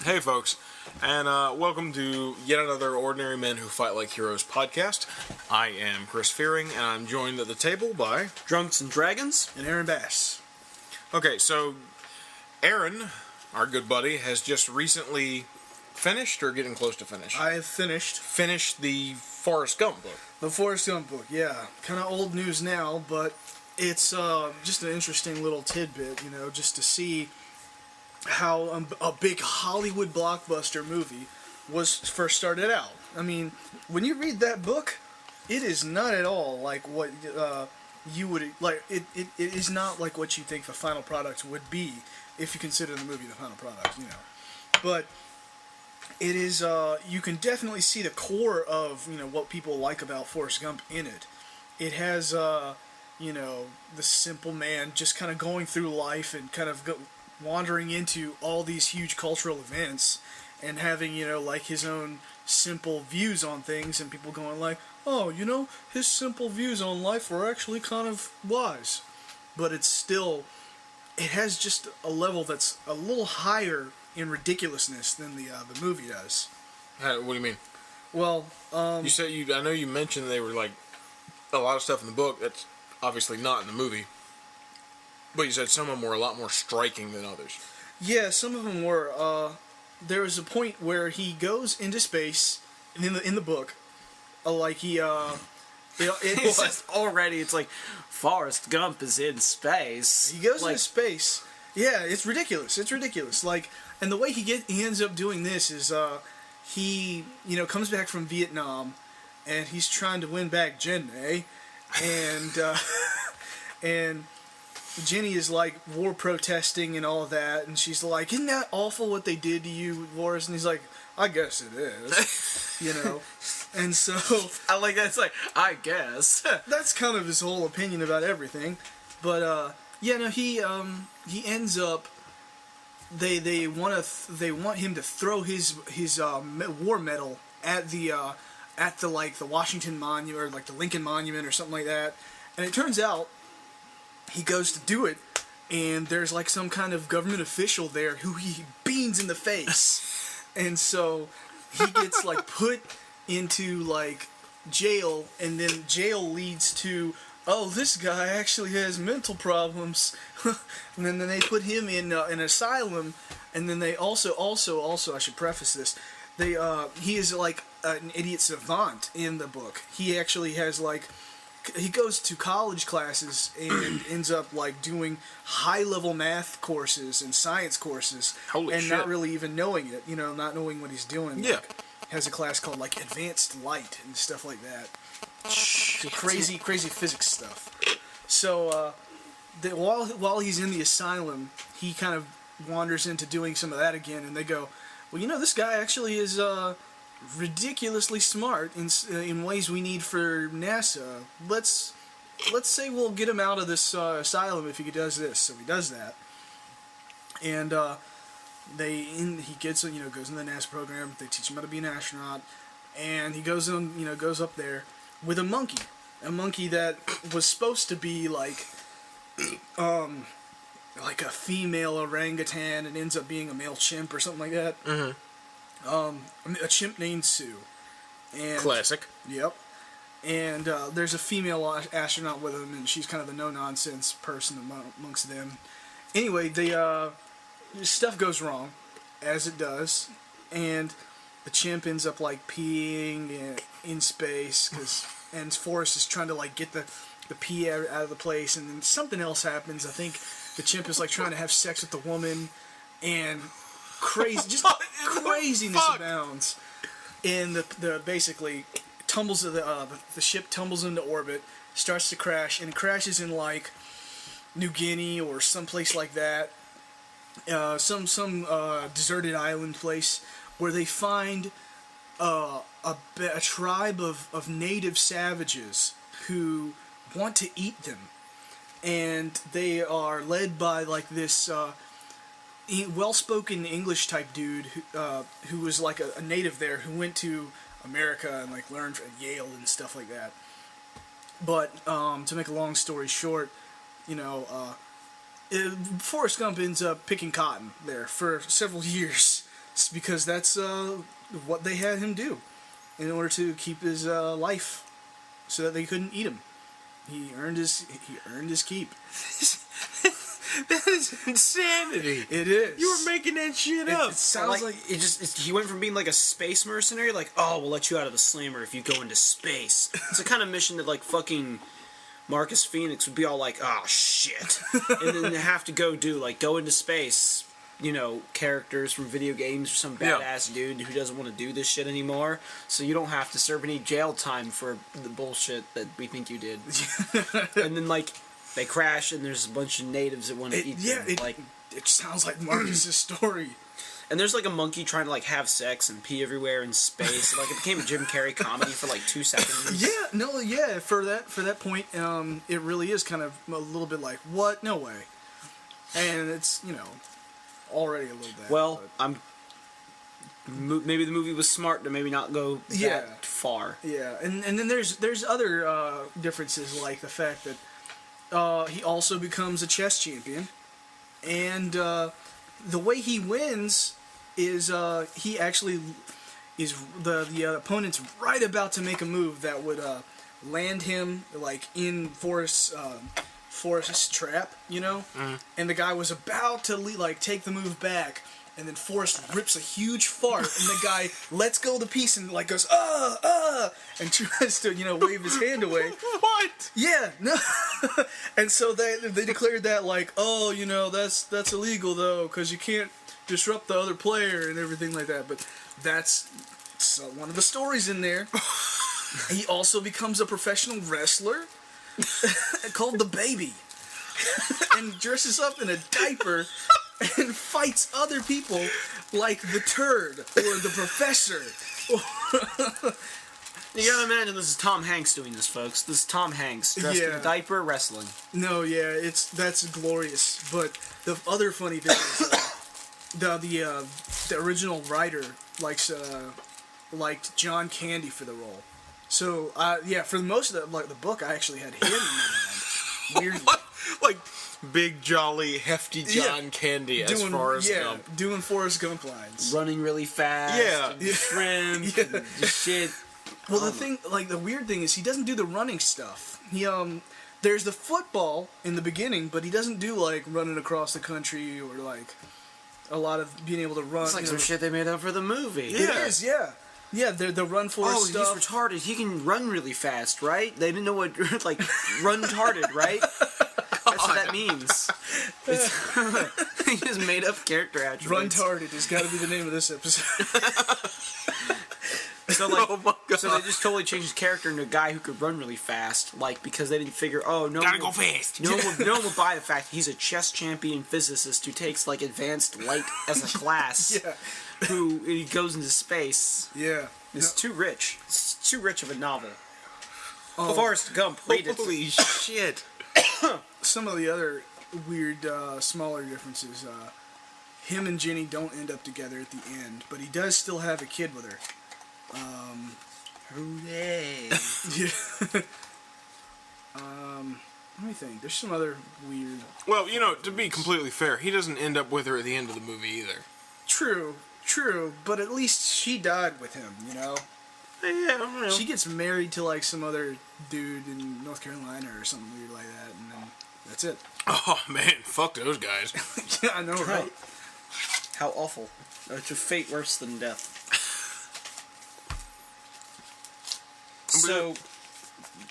Hey folks, and welcome to yet another Ordinary Men Who Fight Like Heroes podcast. I am Chris Fearing, and I'm joined at the table by... DrunksNDragons and Aaron Bass. Okay, so Aaron, our good buddy, has just recently finished, or getting close to finish? I have finished the Forrest Gump book. the Forrest Gump book, yeah. Kind of old news now, but it's just an interesting little tidbit, just to see how a big Hollywood blockbuster movie was first started out. I mean, when you read that book, it is not at all like what you would like. It is not like what you think the final product would be if you consider the movie the final product. But it is. You can definitely see the core of what people like about Forrest Gump in it. It has the simple man just kind of going through life and kind of wandering into all these huge cultural events and having, like his own simple views on things, and people going like, oh, his simple views on life were actually kind of wise. But it has just a level that's a little higher in ridiculousness than the movie does. What do you mean? Well, I know you mentioned they were like a lot of stuff in the book that's obviously not in the movie. But you said some of them were a lot more striking than others. Yeah, some of them were. There was a point where he goes into space in the book, like he. It's just already. It's like Forrest Gump is in space. He goes into space. Yeah, it's ridiculous. It's ridiculous. Like, and the way he ends up doing this is he comes back from Vietnam, and he's trying to win back Jenny, and Jenny is like war protesting and all of that, and she's like, isn't that awful what they did to you, Forrest? And he's like, I guess it is. And so I like that. It's like, I guess. That's kind of his whole opinion about everything. But he ends up they want him to throw his war medal at the Washington Monument, or like the Lincoln Monument or something like that. And it turns out he goes to do it, and there's like some kind of government official there who he beans in the face. And so he gets like put into like jail, and then jail leads to, oh, this guy actually has mental problems. And then they put him in an asylum, and then they also I should preface this, he is like an idiot savant in the book. He actually has he goes to college classes and ends up like doing high-level math courses and science courses. Holy and shit. Not really even knowing it, not knowing what he's doing. Yeah. Has a class called like Advanced Light and stuff like that. Crazy physics stuff. So while he's in the asylum, he kind of wanders into doing some of that again, and they go, well, this guy actually is ridiculously smart in ways we need for NASA. Let's say we'll get him out of this asylum if he does this. So he does that, and he gets goes in the NASA program. They teach him how to be an astronaut, and he goes up there with a monkey that was supposed to be like a female orangutan, and ends up being a male chimp or something like that. Mm-hmm. A chimp named Sue. And, Classic. Yep. And there's a female astronaut with him, and she's kind of the no-nonsense person amongst them. Anyway, stuff goes wrong, as it does, and the chimp ends up like peeing in space, and Forrest is trying to like get the pee out of the place, and then something else happens. I think the chimp is like trying to have sex with the woman, and craziness abounds. And the basically tumbles the ship tumbles into orbit, starts to crash, and it crashes in like New Guinea or someplace like that, some deserted island place where they find a tribe of native savages who want to eat them, and they are led by like this well-spoken English type dude who was like a native there, who went to America and like learned at Yale and stuff like that. But to make a long story short, Forrest Gump ends up picking cotton there for several years It's because that's what they had him do in order to keep his life, so that they couldn't eat him. He earned his keep. That is insanity. It is. You were making that shit up. It sounds like he went from being like a space mercenary, like, oh, we'll let you out of the slammer if you go into space. It's the kind of mission that like fucking Marcus Phoenix would be all like, oh shit, and then have to go into space. You know, characters from video games or some badass dude who doesn't want to do this shit anymore, so you don't have to serve any jail time for the bullshit that we think you did. And then like they crash and there's a bunch of natives that want to eat them. It sounds like Marcus's story. And there's like a monkey trying to like have sex and pee everywhere in space. Like it became a Jim Carrey comedy for like 2 seconds. For that point, it really is kind of a little bit like, what? No way. And it's, you know, already a little bit. Well, maybe the movie was smart to maybe not go that far. Yeah, and then there's other differences, like the fact that he also becomes a chess champion, and the way he wins is he actually is the opponent's right about to make a move that would land him like in Forrest's trap, you know, and the guy was about to take the move back, and then Forrest rips a huge fart, and the guy lets go of the piece and like goes and tries to wave his hand away. What? Yeah, no, and so they declared that like, oh, that's illegal though, because you can't disrupt the other player and everything like that. But that's one of the stories in there. He also becomes a professional wrestler. Called the Baby, and dresses up in a diaper and fights other people like the Turd or the Professor. You gotta imagine this is Tom Hanks doing this, folks. This is Tom Hanks dressed in a diaper wrestling. No, yeah, that's glorious. But the other funny thing is the original writer liked John Candy for the role. So, for most of the book, I actually had him in mind. Weirdly. What? Like, big, jolly, hefty John Candy as Forrest Gump. Doing Forrest Gump lines. Running really fast. Yeah. And shrimp. And just shit. Well, the weird thing is he doesn't do the running stuff. He, there's the football in the beginning, but he doesn't do, running across the country or, a lot of being able to run. It's like some shit they made up for the movie. It is, yeah. Yeah, the run force stuff. Oh, he's retarded. He can run really fast, right? They didn't know what, Runtarded, right? That's what that means. He just made up character attributes. Runtarded has got to be the name of this episode. So, oh my God. So they just totally changed his character into a guy who could run really fast, because they didn't figure, go fast. No one will buy the fact that he's a chess champion physicist who takes, advanced light as a class. Yeah. Who he goes into space. Yeah. It's too rich. It's too rich of a novel. Forrest Gump, read it. Holy shit. Some of the other weird, smaller differences, him and Jenny don't end up together at the end, but he does still have a kid with her. Hooray. Yeah. Let me think. There's some other weird... Well, to be completely fair, he doesn't end up with her at the end of the movie either. True, but at least she died with him, Yeah, I don't know. She gets married to, some other dude in North Carolina or something weird like that, and then that's it. Oh, man, fuck those guys. Yeah, I know, right? How awful. It's a fate worse than death. So,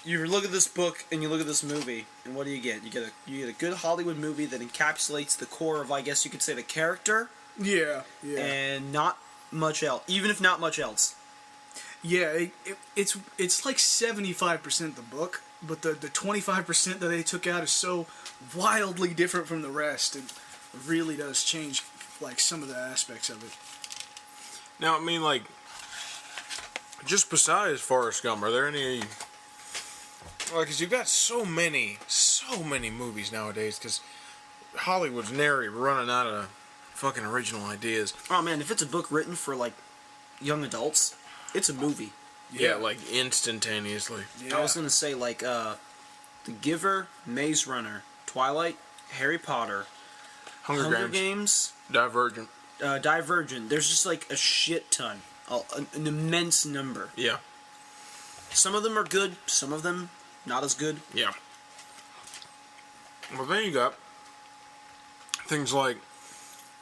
you look at this book and you look at this movie, and what do you get? You get a good Hollywood movie that encapsulates the core of, I guess you could say, the character. Yeah. And not much else, even if not much else. Yeah, it's 75% the book, but the 25% that they took out is so wildly different from the rest. It really does change some of the aspects of it. Now, I mean, just besides Forrest Gump, are there any... because you've got so many movies nowadays, because Hollywood's nary running out of fucking original ideas. Oh man, if it's a book written for young adults, it's a movie. Yeah, instantaneously. Yeah. I was gonna say The Giver, Maze Runner, Twilight, Harry Potter, Hunger Games, Divergent. Divergent, there's just like a shit ton, an immense number. Yeah. Some of them are good, some of them not as good. Yeah. Well, then you got things like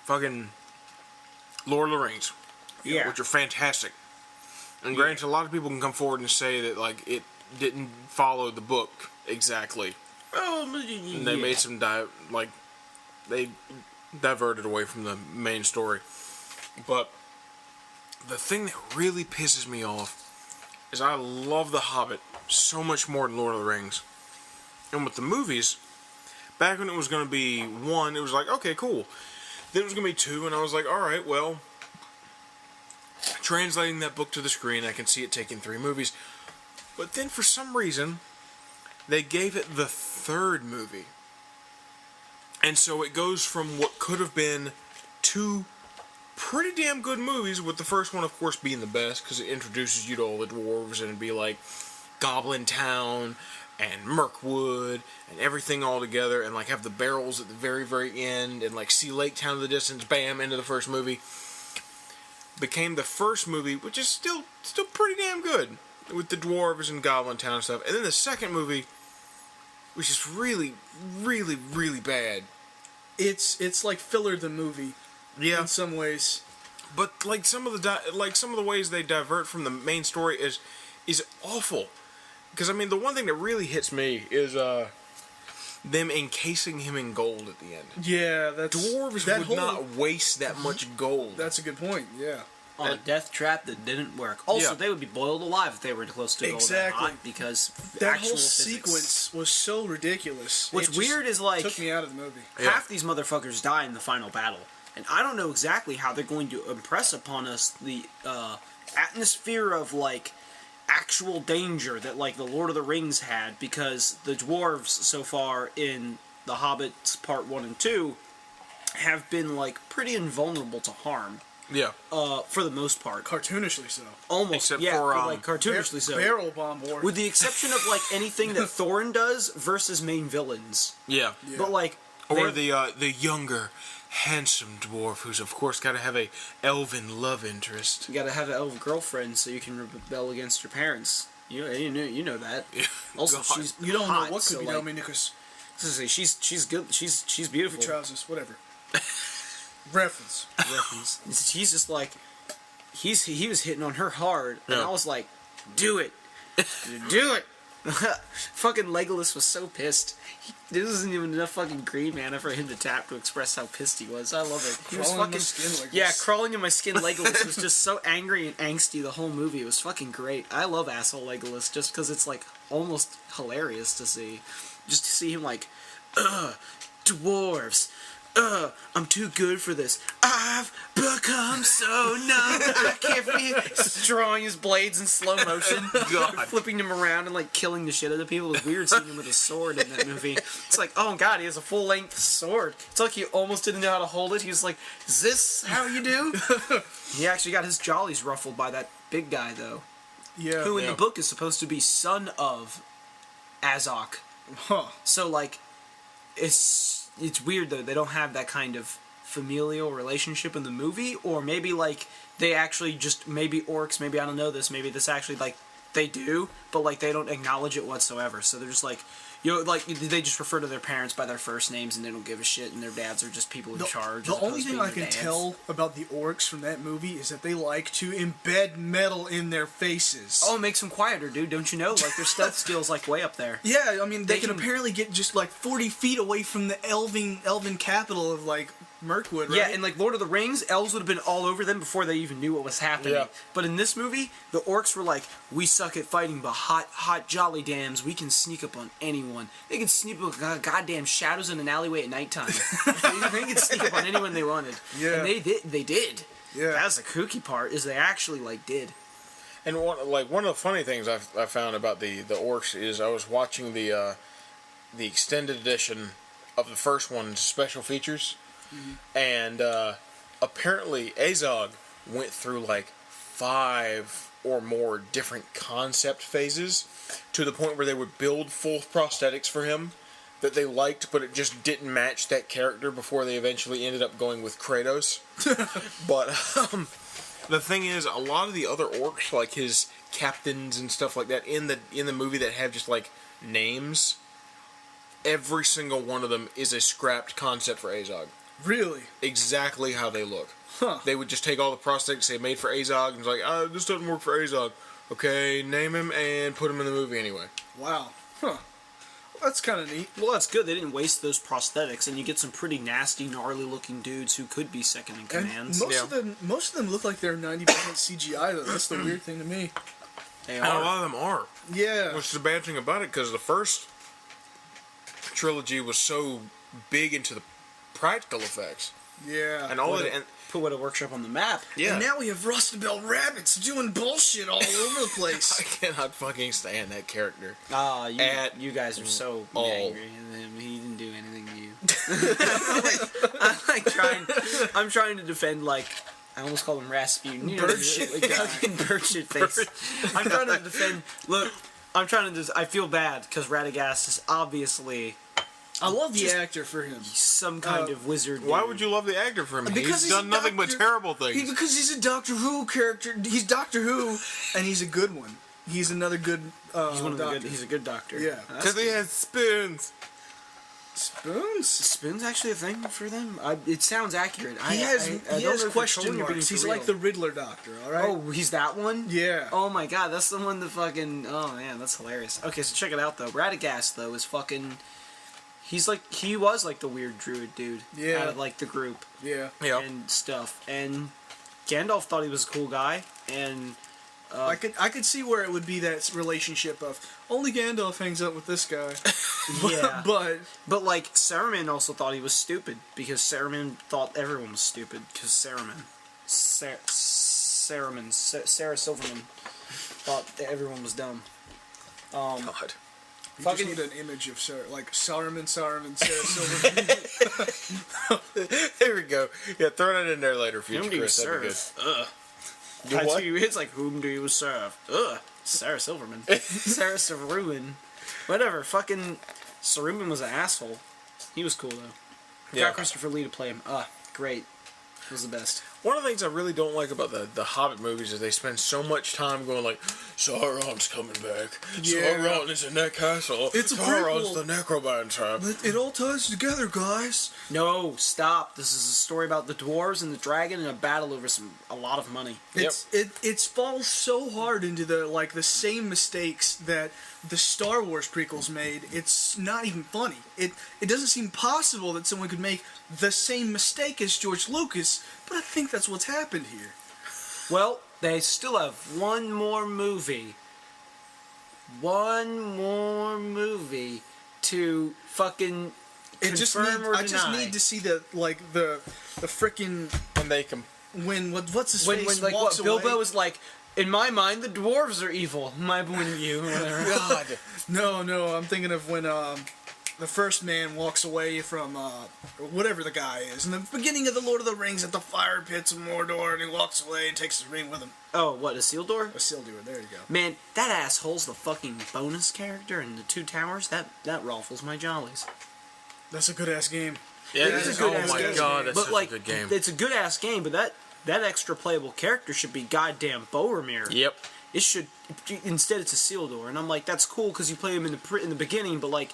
fucking Lord of the Rings. Yeah. Which are fantastic. And granted, a lot of people can come forward and say that, like, it didn't follow the book exactly. And they made some, they diverted away from the main story. But the thing that really pisses me off is I love The Hobbit so much more than Lord of the Rings. And with the movies, back when it was going to be 1, it was like, okay, cool. Then it was going to be 2, and I was like, alright, well, translating that book to the screen, I can see it taking 3 movies. But then for some reason, they gave it the 3rd movie. And so it goes from what could have been 2 pretty damn good movies, with the first one, of course, being the best, because it introduces you to all the dwarves, and it'd be like Goblin Town and Mirkwood and everything all together, and like have the barrels at the very, very end, and like see Lake Town in the distance, bam, into the first movie. Became the first movie, which is still pretty damn good, with the dwarves and Goblin Town and stuff. And then the second movie, which is really, really, really bad. It's like filler the movie. Yeah. In some ways. But like some of the ways they divert from the main story is awful. Because I mean, the one thing that really hits me is them encasing him in gold at the end. Yeah, Dwarves would not waste that much gold. That's a good point. Yeah. On a death trap that didn't work. Also, Yeah. they would be boiled alive if they were close to gold. Exactly. Not, because That actual whole physics. sequence was so ridiculous. What's It just weird is, like, took me out of the movie. half these motherfuckers die in the final battle. And I don't know exactly how they're going to impress upon us the atmosphere of, like, actual danger that, like, the Lord of the Rings had, because the dwarves so far in The Hobbit Part 1 and 2 have been, like, pretty invulnerable to harm. Yeah. For the most part. Cartoonishly so. Almost, Except yeah, for, like, cartoonishly so. Barrel bomb war. With the exception of, like, anything that Thorin does versus main villains. Yeah. But, like... Or the younger, handsome dwarf who's, of course, got to have a elven love interest. You gotta have an elf girlfriend so you can rebel against your parents. You know that. Also, God. she's You don't hot, know what could so, be like, Dominikus. she's good. She's beautiful. Trousers, whatever. Reference. He's just like he was hitting on her hard, and Yeah. I was like, do it, do it. Fucking Legolas was so pissed. There wasn't even enough fucking green mana for him to tap to express how pissed he was. I love it. He was Crawling in fucking my skin like yeah, this. crawling in my skin. Legolas was just so angry and angsty the whole movie. It was fucking great. I love asshole Legolas just because it's like almost hilarious to see, just to see him like, dwarves. I'm too good for this. I've become so numb. I can't feel. Just drawing his blades in slow motion, God. flipping them around and like killing the shit out of people. It was weird seeing him with a sword in that movie. It's like, oh god, he has a full length sword. It's like he almost didn't know how to hold it. He was like, is this how you do? He actually got his jollies ruffled by that big guy though, Yeah. who in Yeah. the book is supposed to be son of Azog. Huh. So like, it's weird though, they don't have that kind of familial relationship in the movie, or maybe like they actually just, maybe orcs, maybe I don't know this, maybe this actually like they do, but like they don't acknowledge it whatsoever. So they're just like, like they just refer to their parents by their first names and they don't give a shit, and their dads are just people in charge. The as only opposed to thing being I their can dads. tell about the orcs from that movie is that they like to embed metal in their faces. Oh, it makes them quieter, dude. Don't you know? Like their stealth skills like way up there. Yeah, I mean, they can can- apparently get just like 40 feet away from the elven capital of like Mirkwood, right? Yeah, in like Lord of the Rings, elves would have been all over them before they even knew what was happening. Yeah. But in this movie, the orcs were like, we suck at fighting, but hot jolly dams, we can sneak up on anyone. They can sneak up goddamn shadows in an alleyway at nighttime. They can sneak up on anyone they wanted. Yeah. And they did. Yeah. That's the kooky part, is they actually like did. And one of the funny things I found about the orcs is I was watching the extended edition of the first one, special features, and apparently Azog went through like 5 or more different concept phases to the point where they would build full prosthetics for him that they liked, but it just didn't match that character before they eventually ended up going with Kratos. But the thing is, a lot of the other orcs, like his captains and stuff like that, in the movie that have just like names, every single one of them is a scrapped concept for Azog. Really? Exactly how they look. Huh. They would just take all the prosthetics they made for Azog and it's like, this doesn't work for Azog. Okay, name him and put him in the movie anyway. Wow. Huh. Well, that's kind of neat. Well, that's good. They didn't waste those prosthetics, and you get some pretty nasty, gnarly-looking dudes who could be second in And commands. most of them look like they're 90% CGI though. That's the weird thing to me. They And a are. lot of them are. Yeah. Which is the bad thing about it, because the first trilogy was so big into the practical effects. Yeah. And all of it... And, Put What a Workshop on the map. yeah. And now we have Rustable Rabbits doing bullshit all over the place. I cannot fucking stand that character. Ah, At you guys are so all. angry at him. He didn't do anything to you. I'm trying to defend, like, I almost called him Rasputin. You know, Bird shit. like, fucking bird shit face. I'm trying to defend. Look, I feel bad because Radagast is obviously I love the Just- actor for him. some kind of wizard. Why dude. would you love the actor for him? Because He's done a nothing but doctor. terrible things. Because he's a Doctor Who character. He's Doctor Who, and he's a good one. He's another good He's one of the doctor. good. He's a good doctor. Yeah. Because he has spoons. Spoons? Spoon's actually a thing for them. It sounds accurate. He has I he don't has know if you're question trolling or being marks. for He's real. like the Riddler doctor, alright? Oh, he's that one? Yeah. Oh my god, that's the one that fucking... Oh man, that's hilarious. Okay, so check it out though. Radagast though is fucking... He was like the weird druid dude. Yeah. Out of like the group Yeah. Yeah. and stuff. And Gandalf thought he was a cool guy. And I could see where it would be that relationship of only Gandalf hangs out with this guy. yeah. But like Saruman also thought he was stupid because Saruman thought everyone was stupid because Sarah Silverman thought that everyone was dumb. God. you Fucking- just need an image of Saruman, Sarah Silverman. There we go. Yeah, throw that in there later, future Whom do you Chris. That'd be good. serve? Ugh. You I what? tell you, it's like, whom do you serve? Ugh. Sarah Silverman. Sarah Saruman. Whatever. Fucking Saruman was an asshole. He was cool, though. Yeah. Got Christopher Lee to play him. Great. He was the best. One of the things I really don't like about the Hobbit movies is they spend so much time going like, Sauron's coming back. Yeah. Sauron is in that castle. It's a Sauron's prequel. the necromancer. It all ties together, guys. No, stop. This is a story about the dwarves and the dragon and a battle over a lot of money. It falls so hard into the same mistakes that the Star Wars prequels made. It's not even funny. It doesn't seem possible that someone could make the same mistake as George Lucas, but I think that's what's happened here. Well, they still have one more movie. One more movie to fucking I just need to see the frickin' And they can. what's his when face like walks what Bilbo away. was like. In my mind, the dwarves are evil. My point of view. God. No, I'm thinking of when the first man walks away from whatever the guy is in the beginning of the Lord of the Rings at the fire pits of Mordor, and he walks away and takes his ring with him. Oh, what, Isildur? Isildur, there you go. Man, that asshole's the fucking bonus character in the Two Towers. That ruffles my jollies. That's a good ass game. Yeah, It is a good ass oh my game. God, that's But such like, a good game. it's a good ass game. But that extra playable character should be goddamn Boromir. Yep. It should instead it's Isildur, and I'm like, that's cool because you play him in the beginning, but like,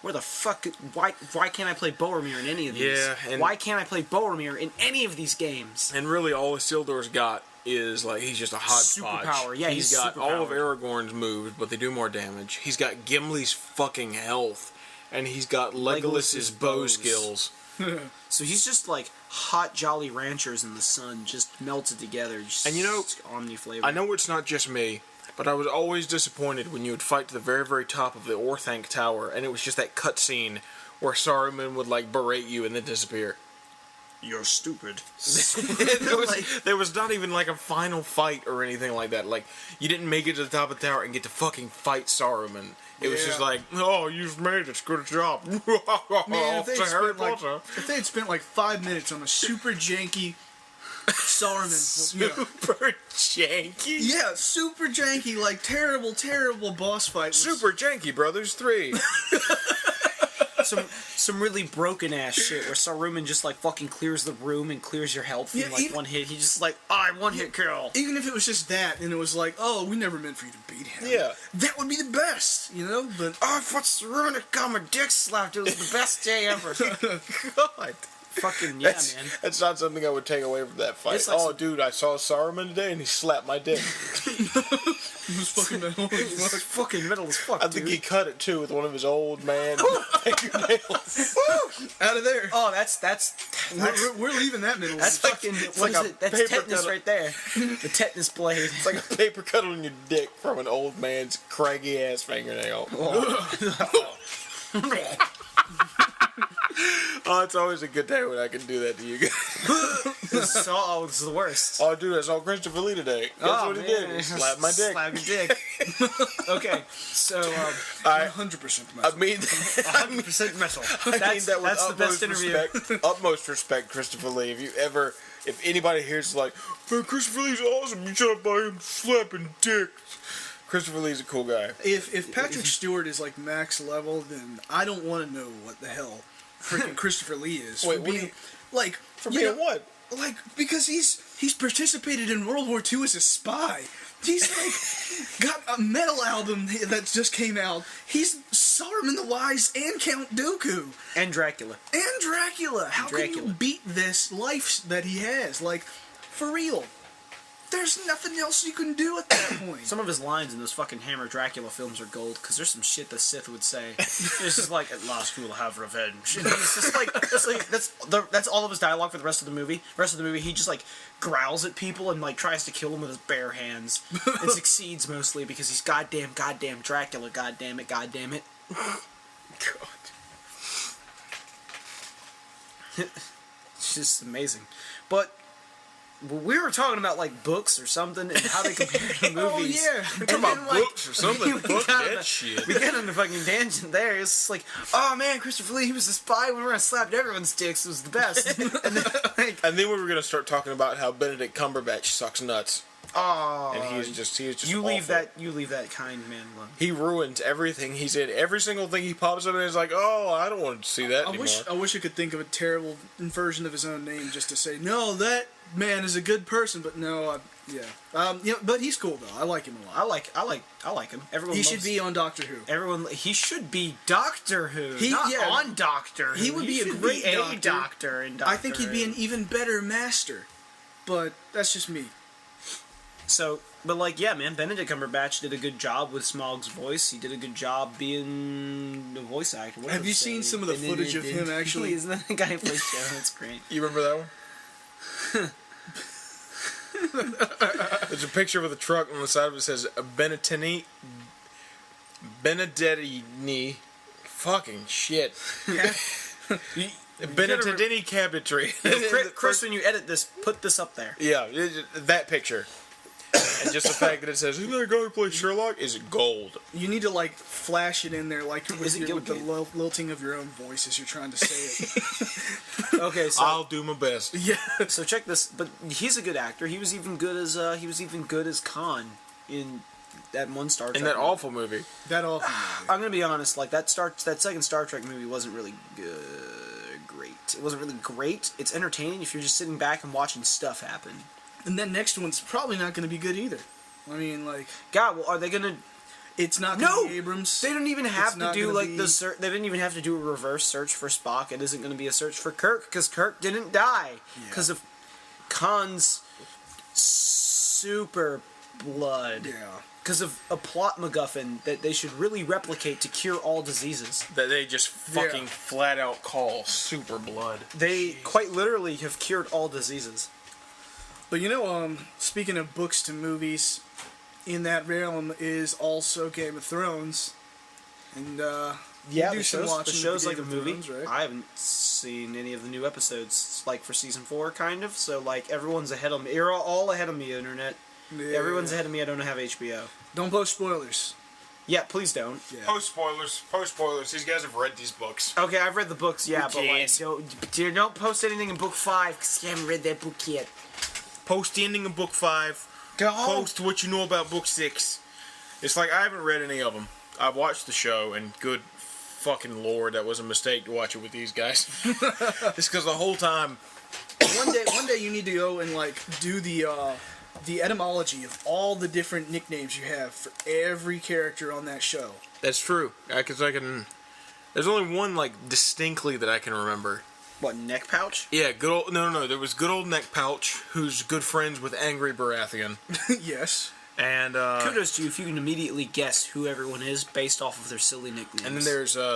where the fuck? Why can't I play Boromir in any of these? Yeah, and- why can't I play Boromir in any of these games? And really, all Isildur's got is like he's just a hodgepodge. Superpower, yeah, he's he's got all of superpowered. Aragorn's moves, but they do more damage. He's got Gimli's fucking health, and he's got Legolas's bow bows. skills. So he's just like hot Jolly Ranchers in the sun, just melted together. Just And you know, omni flavor. I know it's not just me, but I was always disappointed when you would fight to the very, very top of the Orthanc Tower, and it was just that cutscene where Saruman would like berate you and then disappear. You're stupid. There was not even like a final fight or anything like that. Like, you didn't make it to the top of the tower and get to fucking fight Saruman. It was just Yeah. like, oh, you've made it, good job. Man, Off to Harry Potter. if they had spent like 5 minutes on a super janky Saruman, you know, Super janky. yeah, super janky, like terrible boss fight. Super Janky Brothers 3. some really broken ass shit where Saruman just like fucking clears the room and clears your health in like one hit. He just like, one hit kill. Even if it was just that, and it was like, oh, we never meant for you to beat him. Yeah. That would be the best, you know? But I thought Saruman had got my dick slapped. It was the best day ever. God. Fucking yeah, That's, man. that's not something I would take away from that fight. It's like Dude, I saw Saruman today and he slapped my dick. it was fucking metal. It's fucking metal as fuck, I think he cut it too with one of his old man fingernails. Out of there. Oh, that's We're leaving that middle. that's fucking It's what like is a it? That's paper tetanus cut- right there. The tetanus blade. It's like a paper cut on your dick from an old man's craggy ass fingernail. Oh, it's always a good day when I can do that to you guys. It's the worst. Oh, dude, I saw Christopher Lee today. Guess what he did? He slapped my dick. Slap your dick. Okay, so 100% I metal. mean, 100% metal. I mean That's that with the best utmost interview. respect. Utmost respect, Christopher Lee. If anybody here's like, hey, Christopher Lee's awesome, you shut up by him slapping dicks. Christopher Lee's a cool guy. If Patrick Stewart is like max level, then I don't want to know what the hell freaking Christopher Lee is. Wait, for what do being, you- like For you being know, what? Like because he's participated in World War II as a spy. He's like got a metal album that just came out. He's Saruman the Wise and Count Dooku And Dracula. and Dracula. How can Dracula. you beat this life that he has? Like for real. There's nothing else you can do at that point. Some of his lines in those fucking Hammer Dracula films are gold, because there's some shit the Sith would say. It's just like, at last you will have revenge. And it's just like, that's all of his dialogue for the rest of the movie. The rest of the movie, he just like growls at people and like tries to kill them with his bare hands. And succeeds mostly because he's goddamn Dracula, goddamn it. God. It's just amazing. But we were talking about like books or something and how they compare to movies. Oh yeah. Talking about books or something. Fuck that shit. We got on the fucking tangent there. It's just like, oh man, Christopher Lee, he was a spy when we were slapped everyone's dicks. It was the best. And then, like, And then we were gonna start talking about how Benedict Cumberbatch sucks nuts, oh, and he was just you leave awful. that kind man alone. He ruins everything he's in. Every single thing he pops up in is like, oh, I don't want to see that anymore. I wish I could think of a terrible version of his own name just to say, no, that man is a good person, but no, but he's cool though. I like him a lot. I like him. Everyone He loves, should be on Doctor Who. He should be Doctor Who. He- not yeah. on Doctor Who. He would be a should great a doctor. doctor in Doctor I think he'd be Who. an even better master, but that's just me. So, but like, yeah, man, Benedict Cumberbatch did a good job with Smaug's voice. He did a good job being a voice actor. What Have did you it seen say? some of the footage of him actually? Isn't that the guy who plays Joe? That's great. You remember that one? There's a picture with a truck on the side of it says Benedettini. Fucking shit. Benedettini cabinetry. Chris, when you edit this, put this up there. Yeah, that picture. And just the fact that it says, isn't that a guy who plays Sherlock? Is gold. You need to like flash it in there, like with, Is it with the Gilpin? lilting of your own voice as you're trying to say it. Okay, so I'll do my best. Yeah. so check this. But he's a good actor. He was even good as Khan in that one Star Trek. In that movie. awful movie. That awful movie. I'm gonna be honest. Like that second Star Trek movie wasn't really great. It wasn't really great. It's entertaining if you're just sitting back and watching stuff happen. And that next one's probably not going to be good either. I mean, like, God, well, are they gonna? it's not going to be Abrams. They don't even have It's to not do gonna like be- the they didn't even have to do a reverse search for Spock. It isn't going to be a search for Kirk because Kirk didn't die because of Khan's super blood. Yeah. Because of a plot MacGuffin that they should really replicate to cure all diseases. That they just fucking Yeah. flat out call super blood. They quite literally have cured all diseases. But you know, speaking of books to movies, in that realm is also Game of Thrones. And, Yeah, do the some show's, watching of like a Game of movie. Thrones, right? I haven't seen any of the new episodes, like for season 4, kind of. So like everyone's ahead of me. You're all ahead of me, internet. Yeah. Everyone's ahead of me. I don't have HBO. Don't post spoilers. Yeah, please don't. Yeah. Post spoilers. These guys have read these books. Okay, I've read the books, yeah, Who but like, cares? don't post anything in book 5 because you haven't read that book yet. Post the ending of book 5. Go. Post what you know about book 6. It's like I haven't read any of them. I've watched the show, and good fucking lord, that was a mistake to watch it with these guys. Just because the whole time... One day you need to go and like do the etymology of all the different nicknames you have for every character on that show. That's true. Because I can... There's only one, like, distinctly that I can remember. What, Neck Pouch? Yeah, good old... No. There was good old Neck Pouch, who's good friends with Angry Baratheon. Yes. And, Kudos to you if you can immediately guess who everyone is based off of their silly nicknames. And then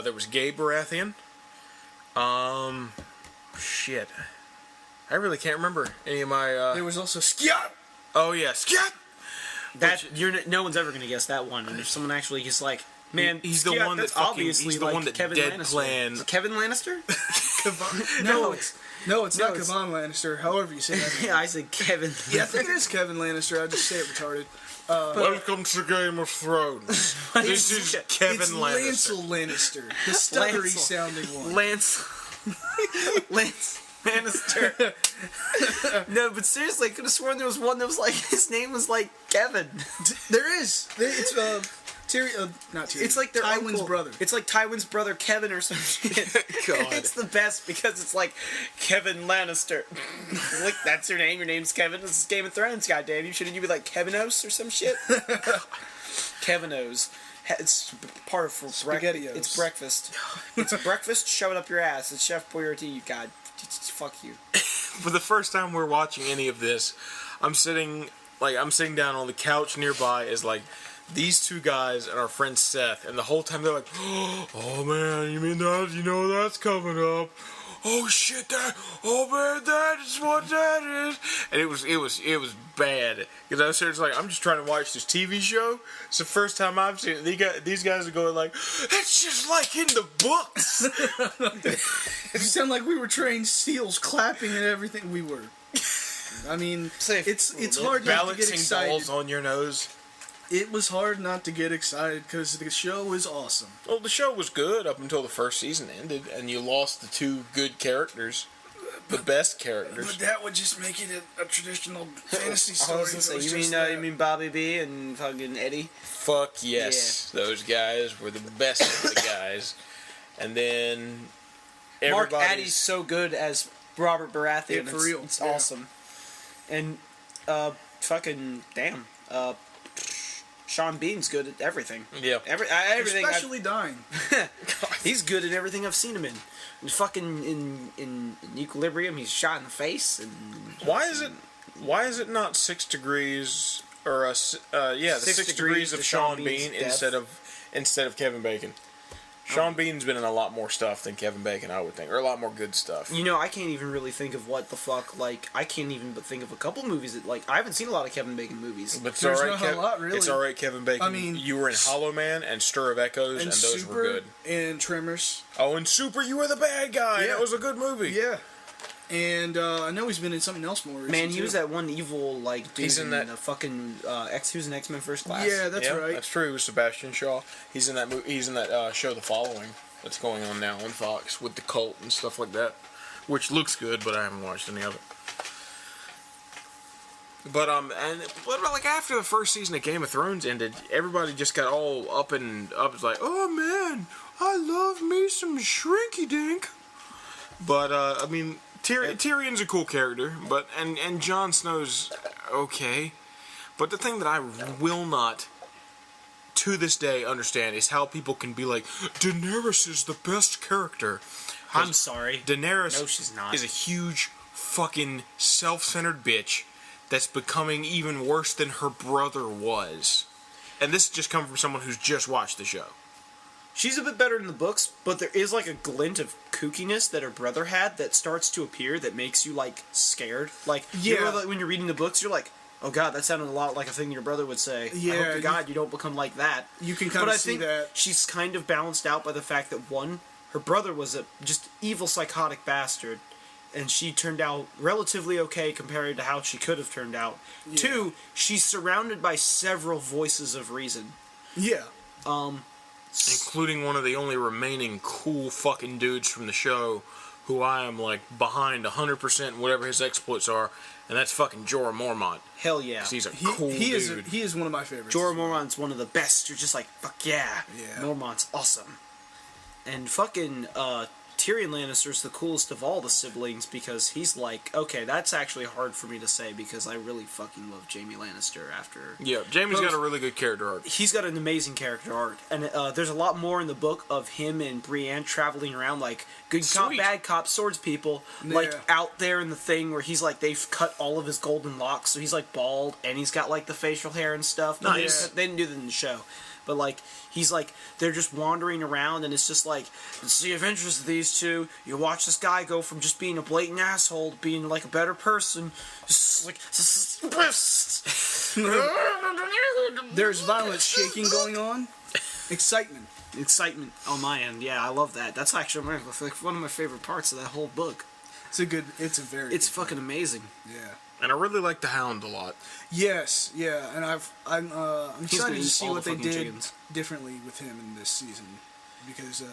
there was Gay Baratheon. Shit. I really can't remember any of my, There was also Skiat! Oh, yeah, Skiat! No one's ever gonna guess that one. And if someone actually gets like, man, He's the Skiat, one that that's fucking... obviously He's the like one that Kevin dead Lannister. plan... Is it Kevin Lannister? No, it's not it's- Kevon Lannister, however you say that. Yeah, I said Kevin. Yeah, I think it is Kevin Lannister, I just say it retarded. Welcome to Game of Thrones. This is Kevin It's Lannister. Lancel Lannister, the stuttery Lancel. sounding one. Lance Lannister. No, but seriously, I could have sworn there was one that was like his name was like Kevin. There is. It's not Tyrion. It's like their Tywin's uncle. brother. It's like Tywin's brother Kevin or some shit. God. It's the best because it's like Kevin Lannister. Like that's your name. Your name's Kevin. This is Game of Thrones. Goddamn you! Shouldn't you be like Kevinos or some shit? Kevinos. It's part of SpaghettiOs. It's breakfast. It's breakfast. Shove it up your ass. It's Chef Boyardee. God, fuck you. For the first time we're watching any of this, I'm sitting down on the couch nearby as like these two guys and our friend Seth, and the whole time they're like, "Oh man, you mean that? You know that's coming up? Oh shit, that! Oh man, that is what that is!" And it was bad because I was here, like, I'm just trying to watch this TV show. It's the first time I've seen it. These guys are going like, "It's just like in the books." You sound like we were trained seals clapping and everything. We were. I mean, it's hard not to get Balancing excited. balls on your nose. It was hard not to get excited because the show is awesome. Well, the show was good up until the first season ended, and you lost the two good characters, the best characters. But that would just make it a traditional fantasy I story. was gonna say, It was you just mean that. you mean Bobby B and fucking Eddie? Fuck yes, those guys were the best of the guys. And then Mark everybody's... Addy's so good as Robert Baratheon. Yeah, for real. It's Yeah. awesome. And fucking damn, Sean Bean's good at everything. Yeah. Everything. Especially dying. He's good at everything I've seen him in. And fucking in Equilibrium, he's shot in the face. And Why is it not 6 degrees or the 6 degrees of Sean Bean Bean's instead of Kevin Bacon? Sean Bean's been in a lot more stuff than Kevin Bacon, I would think, or a lot more good stuff. You know, I can't even really think of what the fuck, like, I can't even but think of a couple movies that, like, I haven't seen a lot of Kevin Bacon movies. But it's There's all right, not a lot, really. It's all right, Kevin Bacon. I mean, you were in Hollow Man and Stir of Echoes, and those Super were good. and Tremors. Oh, and Super, you were the bad guy. Yeah. That was a good movie. Yeah. And I know he's been in something else more recently. Man, he was that one evil, like, dude He's in that- the fucking, he was in X-Men First Class. Yeah, that's right. That's true. It was Sebastian Shaw. He's in that movie. He's in that show, The Following, that's going on now on Fox with the cult and stuff like that, which looks good, but I haven't watched any of it. But like after the first season of Game of Thrones ended, everybody just got all up. It's like, oh man, I love me some Shrinky Dink. But I mean, Tyrion's a cool character, but and Jon Snow's okay. But the thing that I will not, to this day, understand is how people can be like, Daenerys is the best character. I'm sorry. Daenerys No, she's not. is a huge fucking self-centered bitch that's becoming even worse than her brother was. And this just comes from someone who's just watched the show. She's a bit better in the books, but there is like a glint of kookiness that her brother had that starts to appear that makes you like scared. Like, you know, like when you're reading the books, you're like, oh god, that sounded a lot like a thing your brother would say. Yeah, I hope to God you don't become like that. You can kind of see think that. she's kind of balanced out by the fact that one, her brother was a just evil psychotic bastard, and she turned out relatively okay compared to how she could have turned out. Yeah. Two, she's surrounded by several voices of reason. Yeah. Including one of the only remaining cool fucking dudes from the show, who I am like behind 100% whatever his exploits are, and that's fucking Jorah Mormont. Hell yeah. 'Cause he's a cool dude. He is one of my favorites. Jorah Mormont's one of the best. You're just like, fuck yeah. Yeah. Mormont's awesome. And fucking Tyrion Lannister's the coolest of all the siblings because he's like, okay, that's actually hard for me to say because I really fucking love Jaime Lannister after. Yeah, Jaime's got a really good character arc. He's got an amazing character arc, and there's a lot more in the book of him and Brienne traveling around like good cop, bad cop, swords people, like out there in the thing where he's like they've cut all of his golden locks, so he's like bald and he's got like the facial hair and stuff. Nice. They didn't do that in the show. But, like, he's, like, they're just wandering around, and it's just, like, it's the adventures of these two. You watch this guy go from just being a blatant asshole to being, like, a better person. Just, like, There's violent shaking going on. Excitement. Excitement on my end. Yeah, I love that. That's actually one of my favorite parts of that whole book. It's fucking amazing. Yeah. And I really like the Hound a lot. Yes, yeah, and I'm excited to see what they did chickens. differently with him in this season, because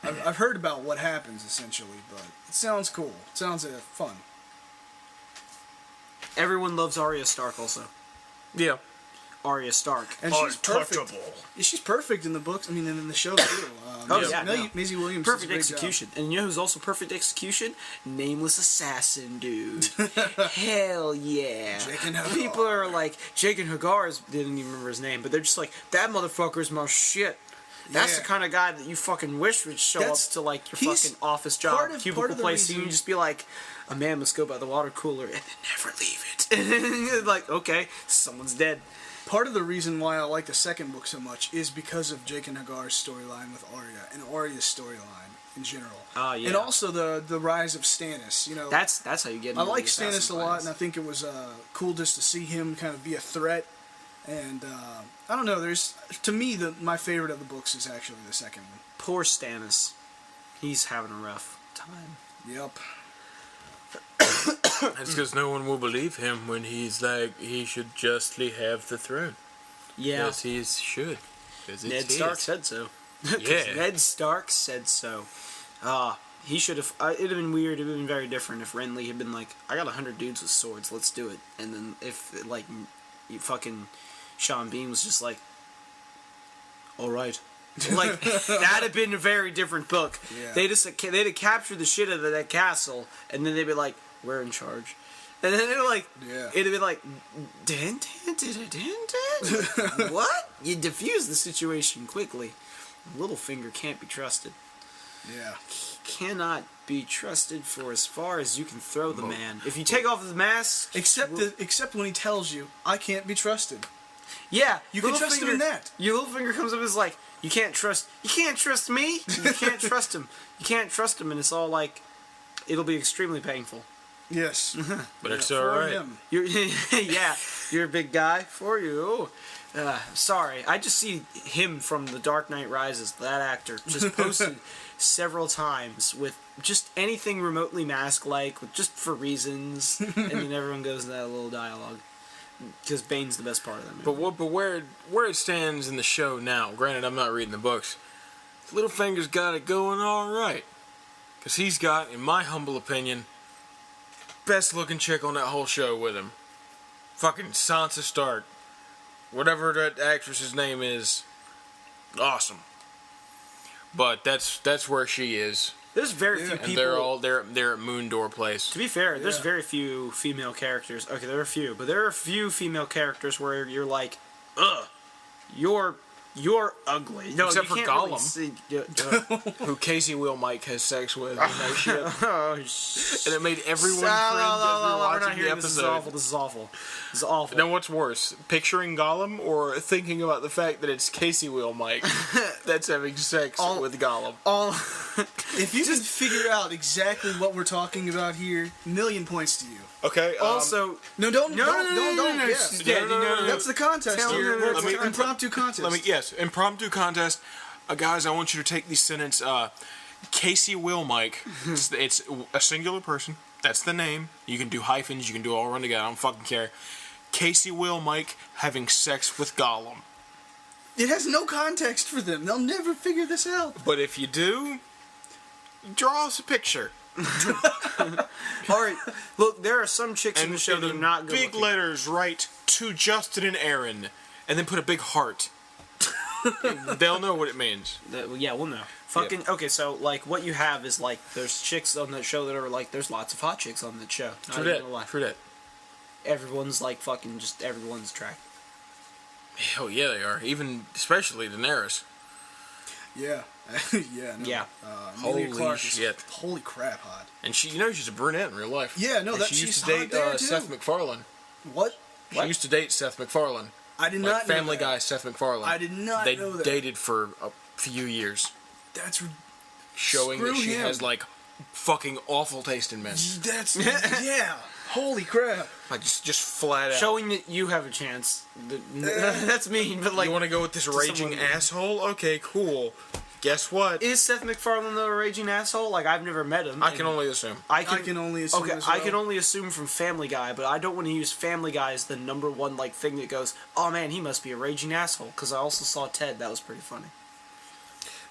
I've heard about what happens essentially, but it sounds cool. It sounds fun. Everyone loves Arya Stark also. Yeah. Arya Stark. And she's perfect. Yeah, she's perfect in the books. I mean, in the show too. Maisie Williams. Perfect execution. And you know who's also perfect execution? Nameless Assassin, dude. Hell yeah. Jake and Hagar. People are like, Jake and Hagar didn't even remember his name, but they're just like, that motherfucker's my shit. That's the kind of guy that you fucking wish would show up to like your fucking office job, cubicle place, and you just be like, a man must go by the water cooler and then never leave it. And you're like, okay, someone's dead. Part of the reason why I like the second book so much is because of Jake and Hagar's storyline with Arya and Arya's storyline in general. Yeah. And also the rise of Stannis. You know, that's how you get into I like the Stannis a lot, Violence. and I think it was cool just to see him kind of be a threat. And I don't know. To me, my favorite of the books is actually the second one. Poor Stannis. He's having a rough time. Yep. That's because no one will believe him when he's like, he should justly have the throne. Yeah. Yes, he should. Ned Stark said so. Yeah. Ned Stark said so. He should have. It'd have been weird. It'd have been very different if Renly had been like, I got 100 dudes with swords. Let's do it. And then if like, you fucking Sean Bean was just like, all right. Like, that'd have been a very different book. Yeah. They'd have captured the shit out of that castle, and then they'd be like, we're in charge. And then they're like, it'd have been like, what? You diffuse the situation quickly. Littlefinger can't be trusted. Yeah. He cannot be trusted for as far as you can throw the man. If you take off the mask... Except when he tells you, I can't be trusted. Yeah. You can trust him in that. Your Littlefinger comes up and is like, you can't trust me? You can't trust him. You can't trust him, and it's all like, it'll be extremely painful. Yes. But it's alright. You're a big guy for you. Sorry, I just see him from The Dark Knight Rises, that actor, just posted several times with just anything remotely mask-like, with just for reasons, and then everyone goes into that little dialogue. Because Bane's the best part of that movie. But where it stands in the show now, granted I'm not reading the books, Littlefinger's got it going alright. Because he's got, in my humble opinion, best looking chick on that whole show with him. Fucking Sansa Stark. Whatever that actress's name is. Awesome. But that's where she is. There's very few people... And they're at Moondor Place. To be fair, there's very few female characters. Okay, there are a few, but there are a few female characters where you're like, ugh, you're ugly. No, except for Gollum, who Casey Will Mike has sex with. Shit. Oh, shit. And it made everyone cringe as we were watching the episode. This is awful. Now what's worse, picturing Gollum or thinking about the fact that it's Casey Will Mike that's having sex with Gollum? If you can figure out exactly what we're talking about here, 1,000,000 points to you. Okay. Also, don't. Yeah. That's the contest here. Impromptu contest. Impromptu contest. Guys, I want you to take the sentence, Casey Will Mike. It's a singular person. That's the name. You can do hyphens. You can do all run together. I don't fucking care. Casey Will Mike having sex with Gollum. It has no context for them. They'll never figure this out. But if you do, draw us a picture. Alright, look, there are some chicks in the show that are not good big looking. letters, write, to Justin and Aaron, and then put a big heart. They'll know what it means. Yeah, we'll know. Fucking okay. So like, what you have is like, there's chicks on that show that are like, there's lots of hot chicks on that show. True that. Everyone's like fucking just everyone's attractive. Hell yeah, they are. Even especially Daenerys. Yeah. Yeah. No. Yeah. Emilia Holy Clarke shit. is holy crap hot. And she's a brunette in real life. Yeah, no, and that she she's used to date hot there, too. Seth MacFarlane. What? She used to date Seth MacFarlane. I did Like not know Family that. Guy Seth MacFarlane. I did not they know that. dated for a few years, That's showing that Screw she him. has like fucking awful taste in men. that's yeah. Holy crap. Like just flat out. Showing that you have a chance. That's mean, but like, you want to go with this raging someone- asshole? Okay, cool. Guess what? is Seth MacFarlane the raging asshole? Like, I've never met him. I can only assume. I can only assume Okay, as I well. can only assume from Family Guy, but I don't want to use Family Guy as the number one like thing that goes, oh man, he must be a raging asshole. Because I also saw Ted, that was pretty funny.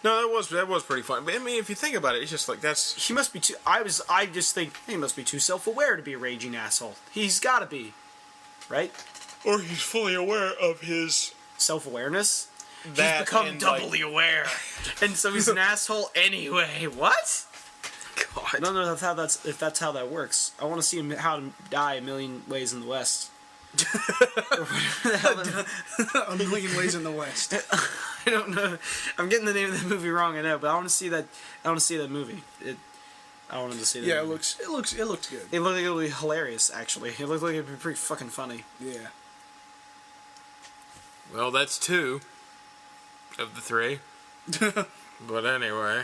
No, that was pretty fun. But I mean, if you think about it, it's just like that's. He must be too. I just think he must be too self-aware to be a raging asshole. He's got to be, right? Or he's fully aware of his. Self-awareness. That He's become and, doubly aware, and so he's an asshole anyway. What? God. I don't know if that's how that works. I want to see him how to die a million ways in the West. Or whatever the hell that- A Million Ways in the West. I don't know. I'm getting the name of the movie wrong, I know, but I want to see that. I want to see that movie. I wanted to see that. Yeah, it movie. looks good. It looked like it would be hilarious. Actually, it looked like it'd be pretty fucking funny. Yeah. Well, that's 2 of the 3. But anyway.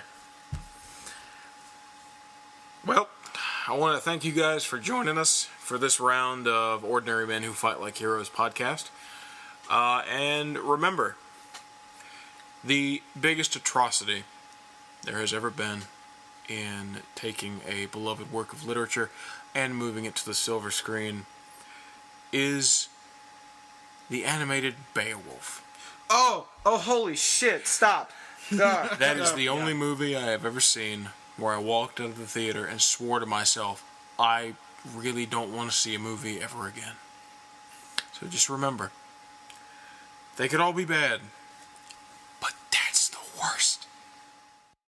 Well, I want to thank you guys for joining us for this round of Ordinary Men Who Fight Like Heroes podcast. And remember, the biggest atrocity there has ever been in taking a beloved work of literature and moving it to the silver screen is the animated Beowulf. Oh, holy shit! Stop. God. That is the only movie I have ever seen where I walked out of the theater and swore to myself, I really don't want to see a movie ever again. So just remember, they could all be bad,